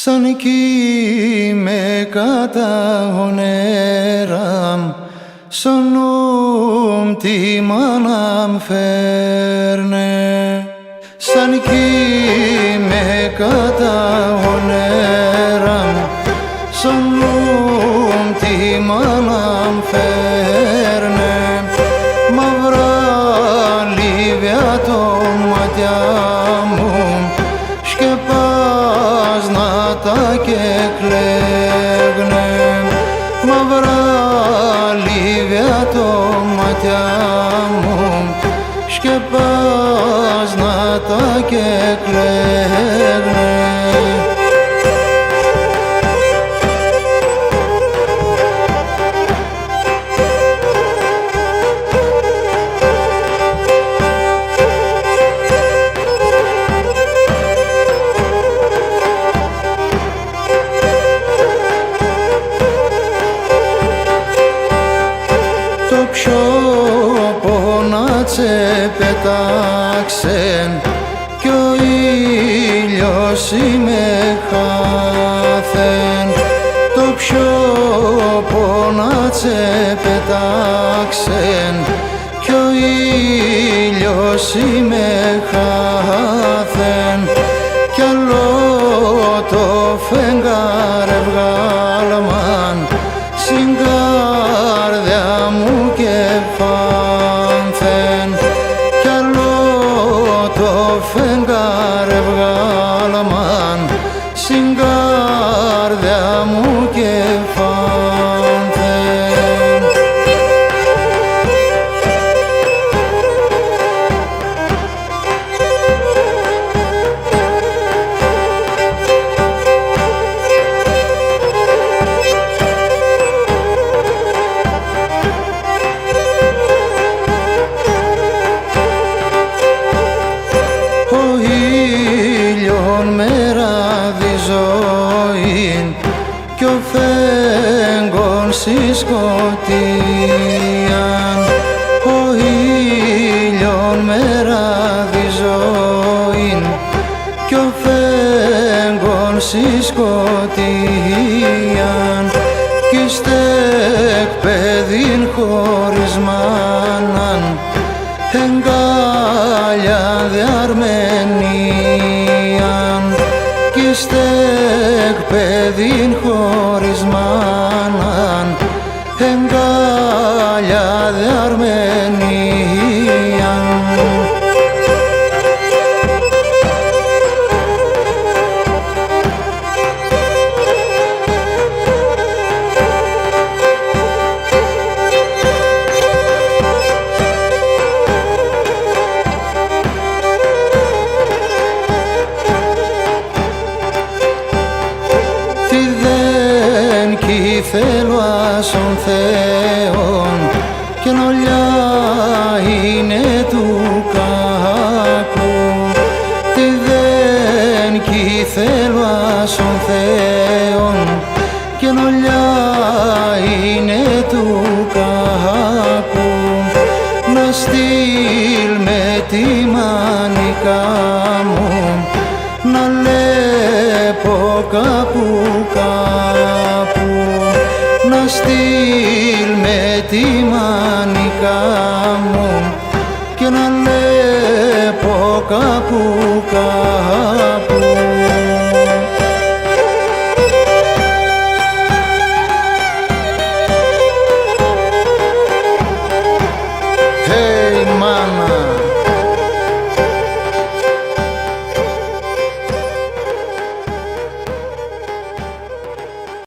Σαν εκεί με κατά ονέραν, σαν νόμ τη μάναμ φέρνε. Σαν εκεί με κατά ονέραν, σαν νόμ τη μάναμ φέρνε. Μαύρα λίβια το ματιά μου, σκεπάσνα και κλαίγνε. Μαύρα λίβια το ματιά μου, σκεπάσνα και κλαίγνε. Πιο πονάτσε πετάξεν κι ο ήλιος είμαι χάθεν. Το πιο πονάτσε πετάξεν κι ο ήλιος είμαι χάθεν. Κι άλλο το φεγγάρε βγάλμαν στην καρδιά μου και φάνθεν. Κι άλλο το φεγγάρε βγάλμαν στην καρδιά μου και φάνθεν. Κι ο φέγγον στη σκοτίαν, ο ήλιον μεράδι ζωήν. Κι ο φέγγον στη σκοτίαν, κι στεκ παιδίν χωρίς μάναν, εγκάλια δε Αρμενίαν. Κι στεκ παιδίν χωρίς μάναν, εγκάλια δε Αρμενίαν. Θέλω άσον Θεόν κι νολιά είναι του κακού. Τι δεν κι θέλω άσον Θεόν κι νολιά είναι του κακού. Να στείλ με τη μανικά μου, να λέπω κάπου κάπου. Να στείλ με τη μανικά μου και να λέπω κάπου